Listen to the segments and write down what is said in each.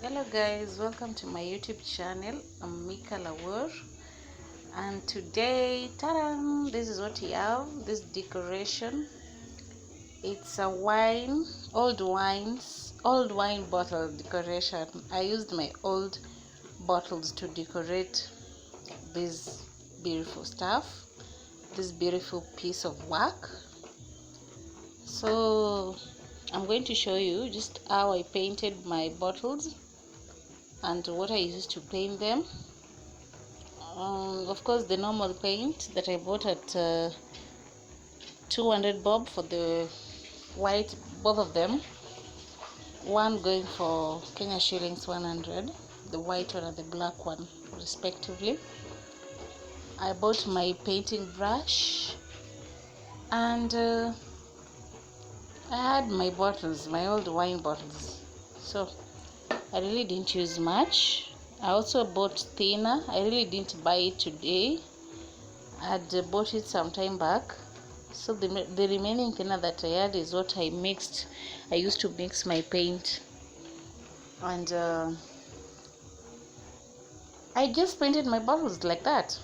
Hello guys, welcome to my YouTube channel. I'm Michal Awuor, and today, ta-da, this is what you have. This decoration, it's a old wine bottle decoration. I used my old bottles to decorate this beautiful stuff, this beautiful piece of work. So I'm going to show you just how I painted my bottles and what I used to paint them. Of course, the normal paint that I bought at 200 bob for the white, both of them, one going for Kenya shillings 100, the white one and the black one respectively. I bought my painting brush, and I had my bottles, my old wine bottles, so I really didn't use much. I also bought thinner. I really didn't buy it today. I had bought it some time back. So the remaining thinner that I had is what I mixed. I used to mix my paint. And I just painted my bottles like that.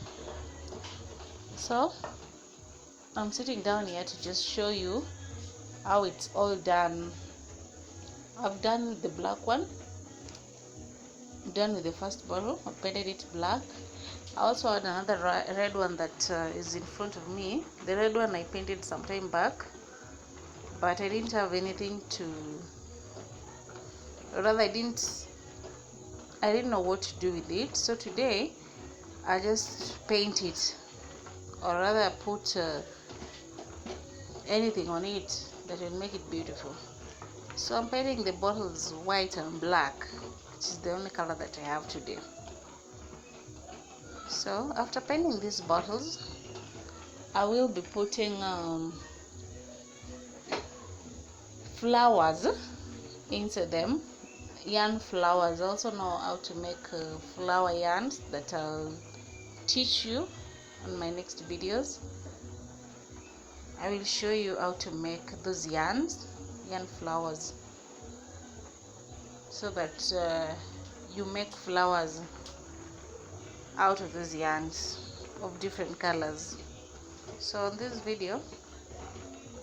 So I'm sitting down here to just show you how it's all done. I've done the black one. Done with the first bottle. I painted it black. I also had another red one that is in front of me. The red one I painted some time back, but I didn't have anything to, or rather I didn't know what to do with it. So today I just paint it, or rather I put anything on it that will make it beautiful. So I'm painting the bottles white and black, which is the only color that I have today. So after painting these bottles, I will be putting flowers into them, yarn flowers. I also know how to make flower yarns that I'll teach you on my next videos. I will show you how to make those yarn flowers, so that you make flowers out of those yarns of different colors. So in this video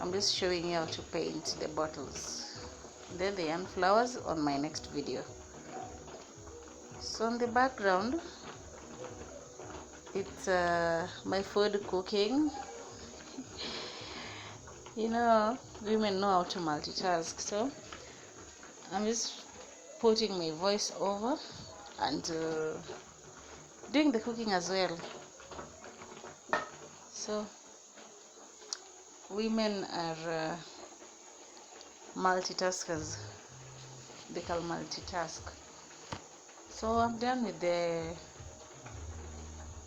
I'm just showing you how to paint the bottles, then the yarn flowers on my next video. So in the background it's my food cooking. You know, women know how to multitask, so I'm just putting my voice over and doing the cooking as well. So women are multitaskers. They can multitask. So I'm done with the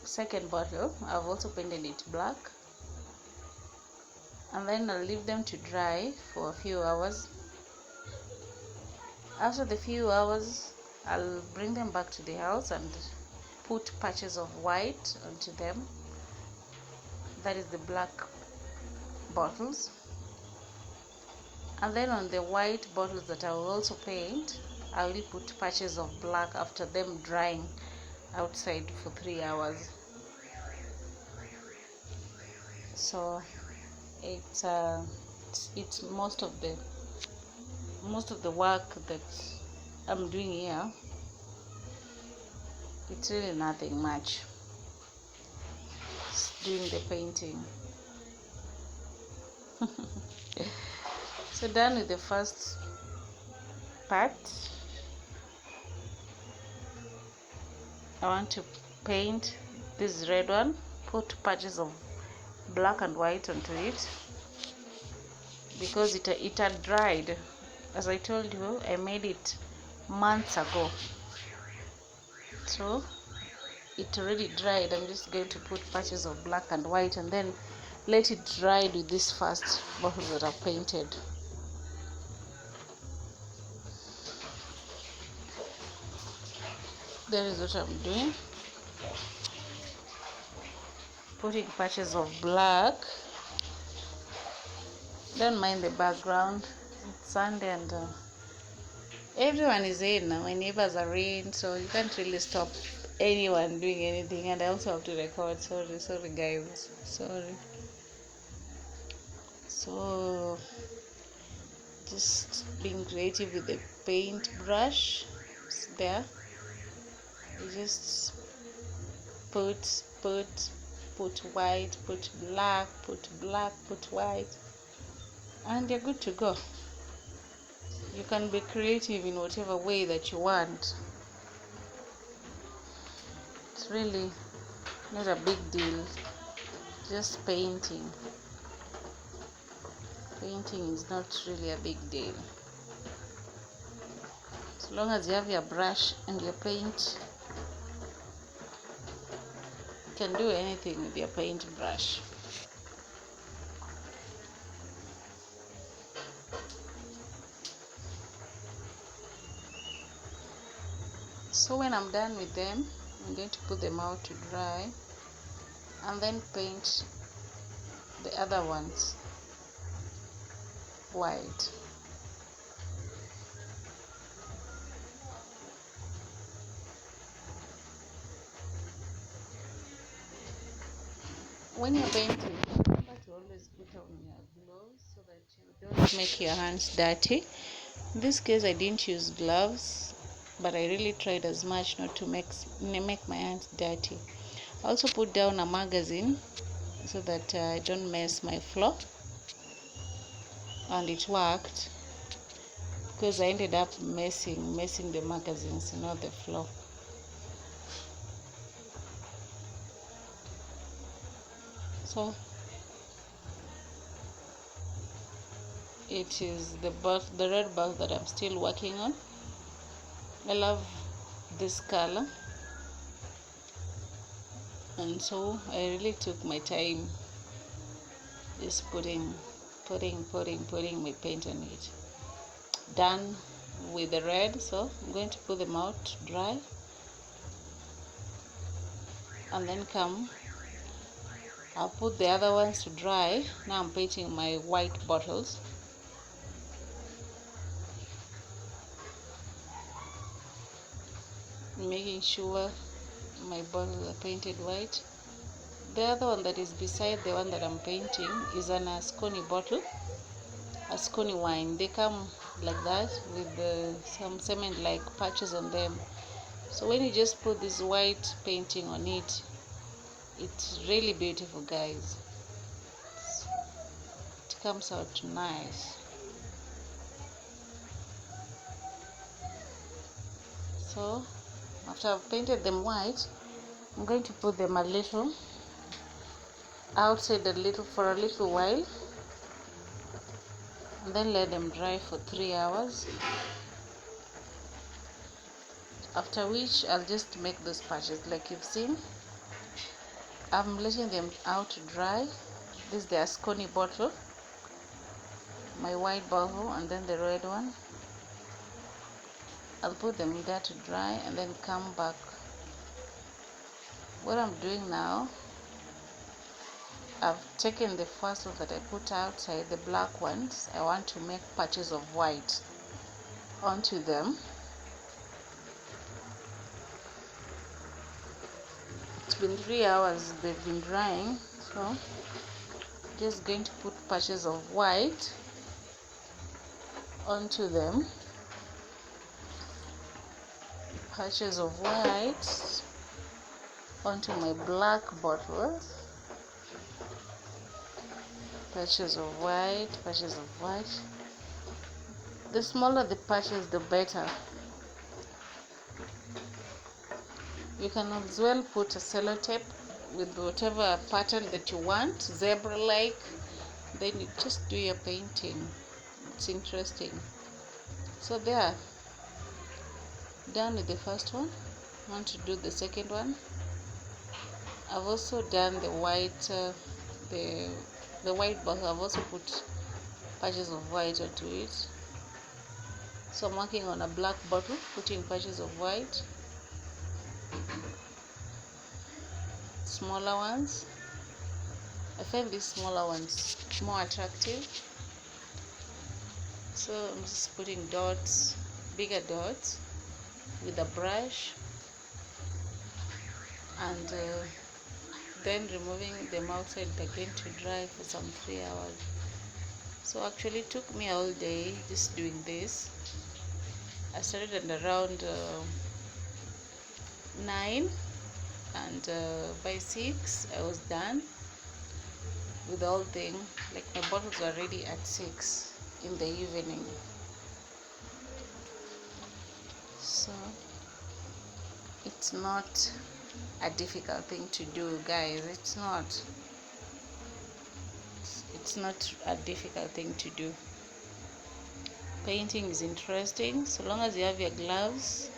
second bottle. I've also painted it black, and then I'll leave them to dry for a few hours. After the few hours, I'll bring them back to the house and put patches of white onto them. That is the black bottles. And then on the white bottles that I will also paint, I will put patches of black after them drying outside for 3 hours. So it's most of the work that I'm doing here. It's really nothing much. It's doing the painting. So done with the first part. I want to paint this red one, put patches of black and white onto it, because it had dried. As I told you, I made it months ago, so it already dried. I'm just going to put patches of black and white and then let it dry with this first bottle that I've painted. That is what I'm doing, putting patches of black. Don't mind the background, it's Sunday and everyone is in, my neighbors are in, so you can't really stop anyone doing anything. And I also have to record. Sorry guys, sorry. So just being creative with the paint brush. It's there. You just put white, put black, put white, and you're good to go. You can be creative in whatever way that you want. It's really not a big deal. Just painting is not really a big deal. As long as you have your brush and your paint, you can do anything with your paint brush. So when I'm done with them, I'm going to put them out to dry and then paint the other ones white. When you're painting, remember to always put on your gloves so that you don't make your hands dirty. In this case, I didn't use gloves, but I really tried as much not to make my hands dirty. I also put down a magazine so that I don't mess my floor, and it worked because I ended up messing the magazines, not the floor. So it is the red bulb that I'm still working on. I love this color, and so I really took my time just putting my paint on it. Done with the red, so I'm going to put them out to dry and then I'll put the other ones to dry. Now I'm painting my white bottles. Making sure my bottles are painted white. The other one that is beside the one that I'm painting is an Asconi bottle, Asconi wine. They come like that with some cement like patches on them. So when you just put this white painting on it, it's really beautiful, guys. It comes out nice. So after I've painted them white, I'm going to put them a little outside for a little while, and then let them dry for 3 hours. After which I'll just make those patches like you've seen. I'm letting them out to dry. This is the Asconi bottle, my white bottle, and then the red one. I'll put them there to dry and then come back. What I'm doing now, I've taken the first one that I put outside, the black ones. I want to make patches of white onto them. It's been 3 hours they've been drying, so just going to put patches of white onto them. Patches of white onto my black bottles. Patches of white. The smaller the patches, the better. You can as well put a sellotape with whatever pattern that you want, zebra-like. Then you just do your painting. It's interesting. So there, done with the first one. I want to do the second one. I've also done the white, the white bottle. I've also put patches of white onto it. So I'm working on a black bottle, putting patches of white. Smaller ones. I find these smaller ones more attractive. So I'm just putting dots bigger dots with a brush, and then removing them outside again to dry for some 3 hours. So actually it took me all day just doing this. I started at around 9, and by 6 I was done with the whole thing. Like, my bottles were ready at 6 in the evening. So it's not a difficult thing to do, guys. It's not a difficult thing to do. Painting is interesting. So long as you have your gloves,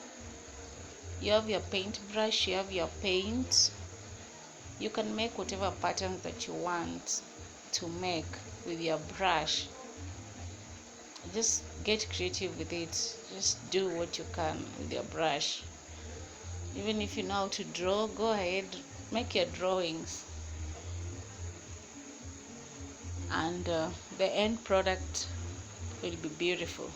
you have your paintbrush, you have your paint, you can make whatever patterns that you want to make with your brush. Just get creative with it. Just do what you can with your brush. Even if you know how to draw, go ahead, make your drawings, and the end product will be beautiful.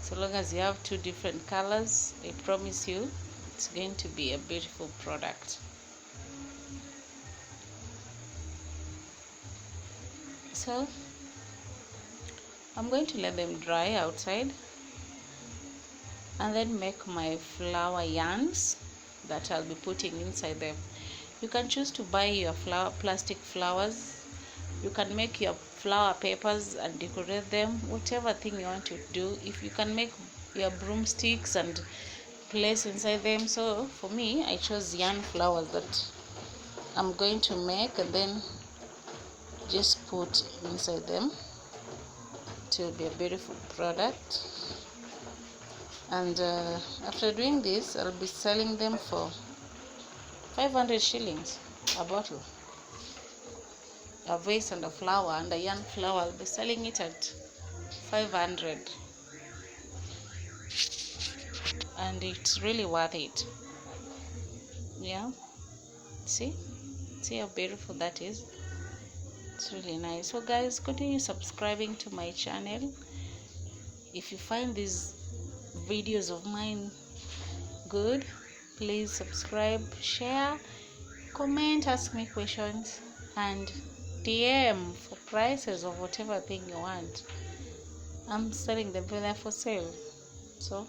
So long as you have 2 different colors, I promise you it's going to be a beautiful product. So I'm going to let them dry outside and then make my flower yarns that I'll be putting inside them. You can choose to buy your plastic flowers. You can make your flower papers and decorate them, whatever thing you want to do. If you can make your broomsticks and place inside them. So for me, I chose yarn flowers that I'm going to make and then just put inside them. It will be a beautiful product. And after doing this, I'll be selling them for 500 shillings a bottle. A vase and a flower and a yarn flower, I'll be selling it at 500, and it's really worth it. Yeah, see how beautiful that is. It's really nice. So guys, continue subscribing to my channel. If you find these videos of mine good, please subscribe, share, comment, ask me questions, and DM for prices of whatever thing you want. I'm selling them there for sale. So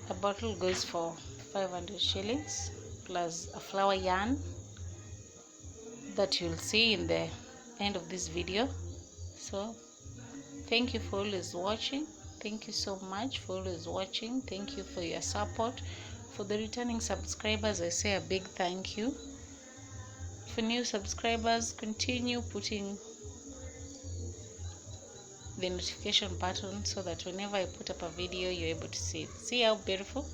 a bottle goes for 500 shillings plus a flower yarn that you'll see in the end of this video. So thank you for always watching. Thank you so much for always watching. Thank you for your support. For the returning subscribers, I say a big thank you. For new subscribers, continue putting the notification button so that whenever I put up a video, you're able to see it. See how beautiful?